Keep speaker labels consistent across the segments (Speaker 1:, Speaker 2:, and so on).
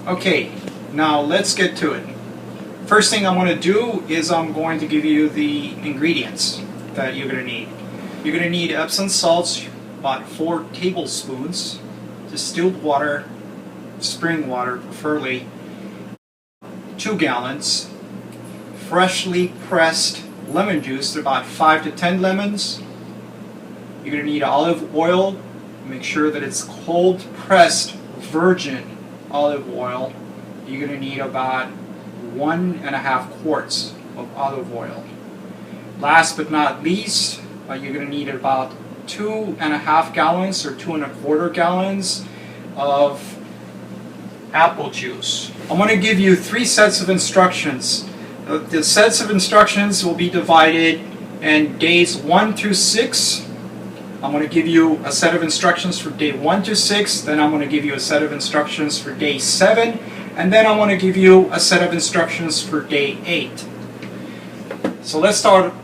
Speaker 1: Okay, now let's get to it. First thing I'm going to do is I'm going to give you the ingredients that you're going to need. You're going to need Epsom salts, about 4 tablespoons, distilled water, spring water preferably, 2 gallons, freshly pressed lemon juice, about 5 to 10 lemons. You're going to need olive oil. Make sure that it's cold pressed virgin olive oil. You're going to need about 1.5 quarts of olive oil. Last but not least, you're going to need about 2.5 gallons or 2.25 gallons of apple juice. I'm going to give you 3 sets of instructions. The sets of instructions will be divided in days 1 through 6. I'm going to give you a set of instructions for day 1 to 6, then I'm going to give you a set of instructions for day 7, and then I'm going to give you a set of instructions for day 8. So let's start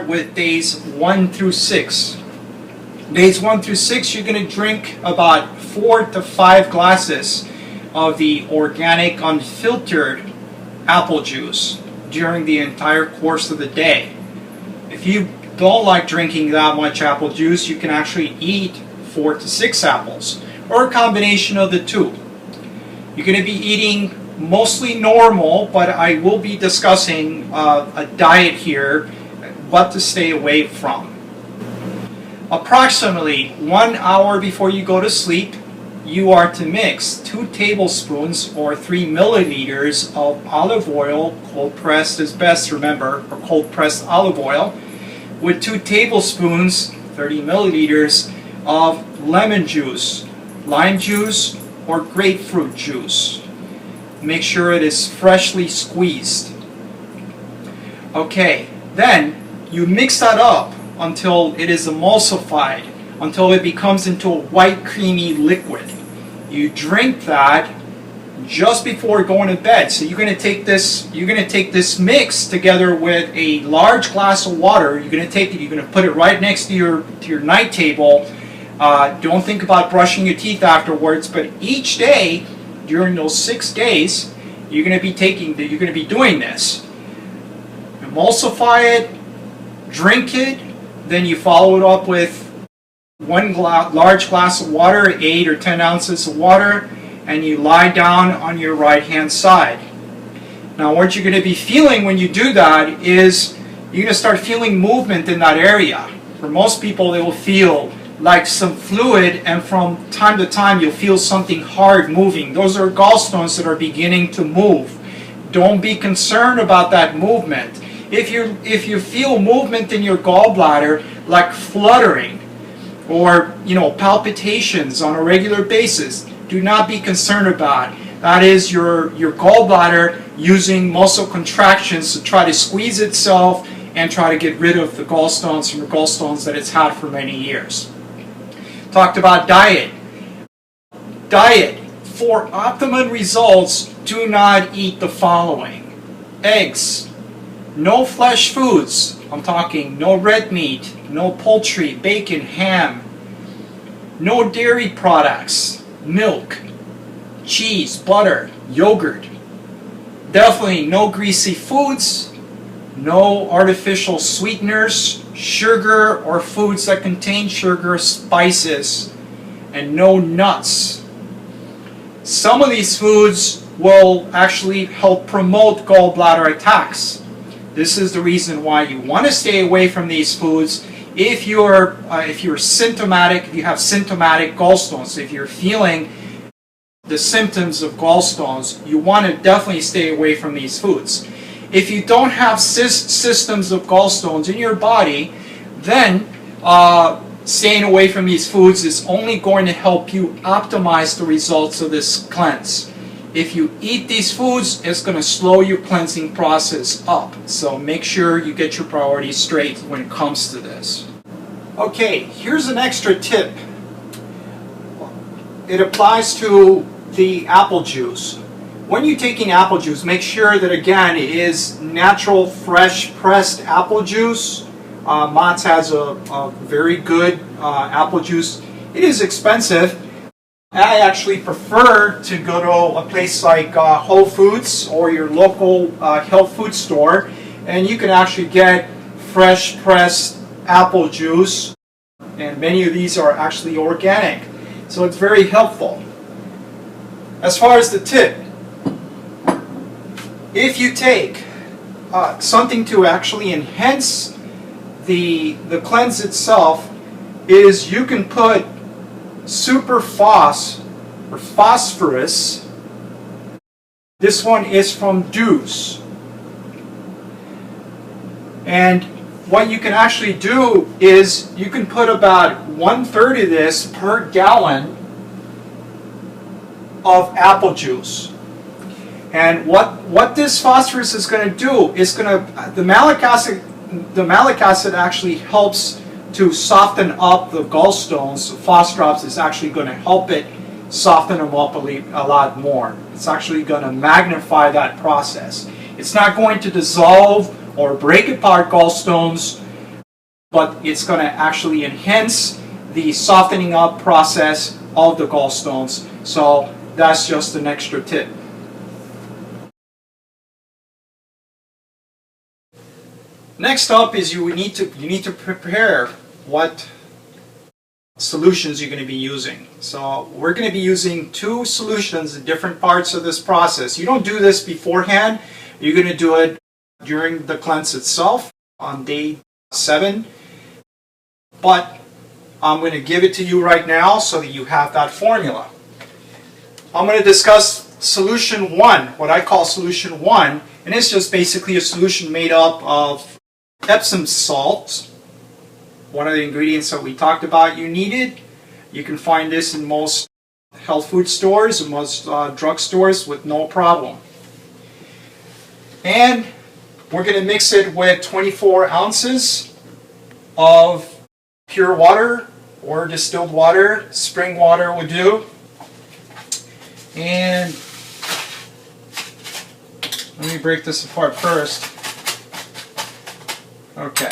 Speaker 1: with days 1 through 6. Days 1 through 6, you're going to drink about 4 to 5 glasses of the organic, unfiltered apple juice during the entire course of the day. If you don't like drinking that much apple juice, you can actually eat 4 to 6 apples, or a combination of the two. You're going to be eating mostly normal, but I will be discussing a diet here, what to stay away from. Approximately 1 hour before you go to sleep, you are to mix 2 tablespoons or 3 milliliters of olive oil, cold pressed is best, remember, or cold pressed olive oil, with 2 tablespoons, 30 milliliters of lemon juice, lime juice, or grapefruit juice. Make sure it is freshly squeezed. Okay, then you mix that up until it is emulsified, until it becomes into a white creamy liquid. You drink that just before going to bed. So you're going to take this mix together with a large glass of water. You're going to put it right next to your night table. Don't think about brushing your teeth afterwards, but each day during those 6 days, you're going to be doing this. Emulsify it, drink it, then you follow it up with 1 large glass of water, 8 or 10 ounces of water, and you lie down on your right hand side. Now what you're going to be feeling when you do that is you're going to start feeling movement in that area. For most people, they will feel like some fluid, and from time to time you'll feel something hard moving. Those are gallstones that are beginning to move. Don't be concerned about that movement. If you feel movement in your gallbladder, like fluttering or palpitations on a regular basis, do not be concerned about. That is your gallbladder using muscle contractions to try to squeeze itself and try to get rid of the gallstones from the gallstones that it's had for many years. Talked about diet. Diet. For optimum results, do not eat the following: eggs, no flesh foods. I'm talking no red meat, no poultry, bacon, ham, no dairy products, milk, cheese, butter, yogurt. Definitely no greasy foods, no artificial sweeteners, sugar or foods that contain sugar, spices, and no nuts. Some of these foods will actually help promote gallbladder attacks. This is the reason why you want to stay away from these foods. If you're symptomatic, if you have symptomatic gallstones, if you're feeling the symptoms of gallstones, you want to definitely stay away from these foods. If you don't have systems of gallstones in your body, then staying away from these foods is only going to help you optimize the results of this cleanse. If you eat these foods, it's going to slow your cleansing process up. So make sure you get your priorities straight when it comes to this. Okay, here's an extra tip. It applies to the apple juice. When you're taking apple juice, make sure that, again, it is natural, fresh, pressed apple juice. Mott's has a very good apple juice. It is expensive, I actually prefer to go to a place like Whole Foods or your local health food store, and you can actually get fresh pressed apple juice, and many of these are actually organic, so it's very helpful. As far as the tip, if you take something to actually enhance the cleanse itself, is you can put super phos or phosphorus. This one is from Deuce. And what you can actually do is you can put about 1/3 of this per gallon of apple juice. And what this phosphorus is going to do is the malic acid actually helps to soften up the gallstones. The phos drops is actually going to help it soften them up a lot more. It's actually going to magnify that process. It's not going to dissolve or break apart gallstones, but it's going to actually enhance the softening up process of the gallstones. So that's just an extra tip. Next up is you need to prepare what solutions you're going to be using. So we're going to be using 2 solutions in different parts of this process. You don't do this beforehand. You're going to do it during the cleanse itself on day 7. But I'm going to give it to you right now so that you have that formula. I'm going to discuss solution 1, what I call solution 1, and it's just basically a solution made up of Epsom salt, one of the ingredients that we talked about you needed. You can find this in most health food stores and most drug stores with no problem. And we're going to mix it with 24 ounces of pure water or distilled water. Spring water would do. And let me break this apart first. Okay.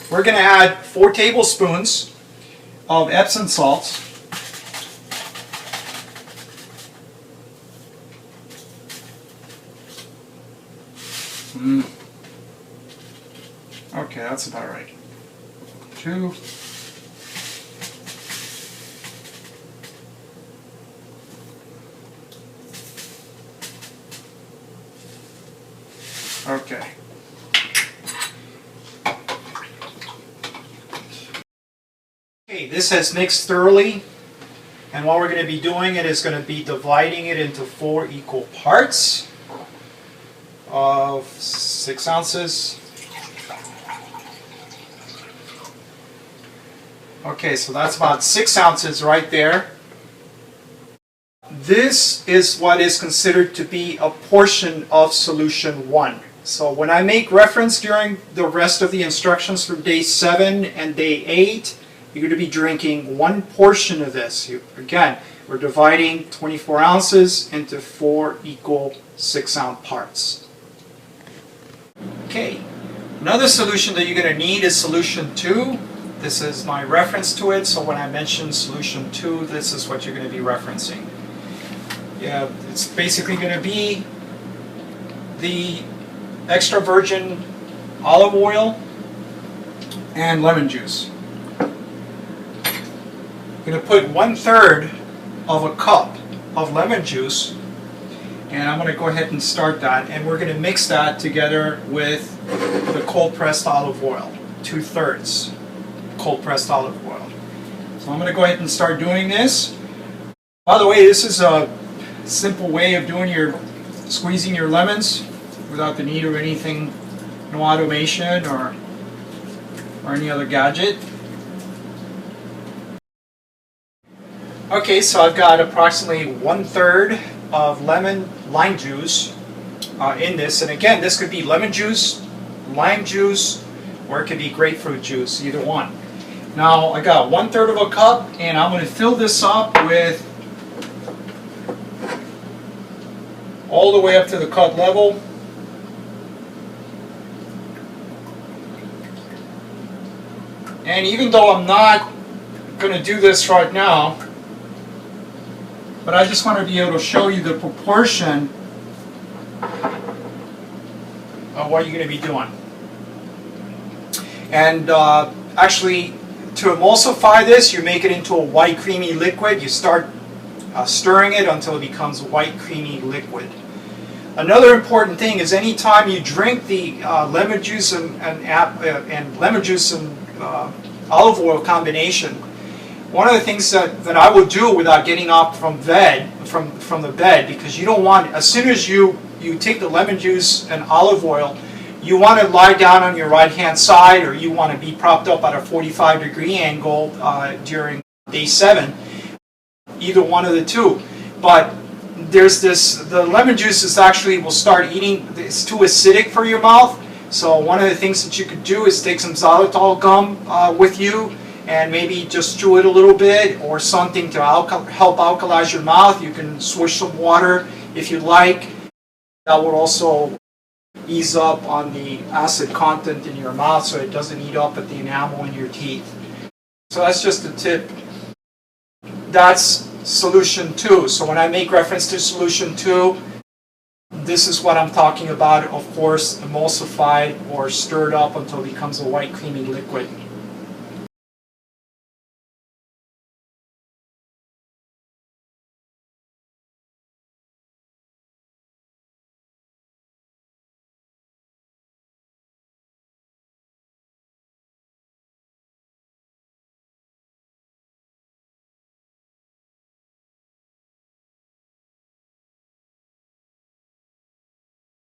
Speaker 1: We're going to add 4 tablespoons of Epsom salt. Okay, that's about right. 2. Okay. Okay, this has mixed thoroughly, and what we're going to be doing is going to be dividing it into 4 equal parts of 6 ounces. Okay, so that's about 6 ounces right there. This is what is considered to be a portion of solution 1. So when I make reference during the rest of the instructions for day 7 and day 8, you're going to be drinking 1 portion of this. Again, we're dividing 24 ounces into 4 equal 6-ounce parts. Okay, another solution that you're going to need is solution 2. This is my reference to it, so when I mention solution 2, this is what you're going to be referencing. Yeah, it's basically going to be the extra virgin olive oil and lemon juice. I'm going to put 1/3 of a cup of lemon juice, and I'm going to go ahead and start that, and we're going to mix that together with the cold pressed olive oil, 2/3 cold pressed olive oil. So I'm going to go ahead and start doing this. By the way, this is a simple way of doing squeezing your lemons without the need of anything, no automation or any other gadget. Okay, so I've got approximately 1/3 of lime juice in this, and again, this could be lemon juice, lime juice, or it could be grapefruit juice, either one. Now I got 1/3 of a cup, and I'm going to fill this up with all the way up to the cup level. And even though I'm not going to do this right now, but I just want to be able to show you the proportion of what you're going to be doing. And actually, to emulsify this, you make it into a white creamy liquid. You start stirring it until it becomes a white creamy liquid. Another important thing is anytime you drink the lemon juice and lemon juice and olive oil combination, one of the things that I would do without getting up from the bed, because you don't want, as soon as you take the lemon juice and olive oil, you want to lie down on your right hand side, or you want to be propped up at a 45-degree angle during day 7, either one of the two. But there's the lemon juice is actually will start eating, it's too acidic for your mouth. So one of the things that you could do is take some xylitol gum with you and maybe just chew it a little bit, or something to help alkalize your mouth. You can swish some water if you'd like. That would also ease up on the acid content in your mouth so it doesn't eat up at the enamel in your teeth. So that's just a tip. That's solution 2. So when I make reference to solution 2, this is what I'm talking about, of course, emulsified or stirred up until it becomes a white creamy liquid.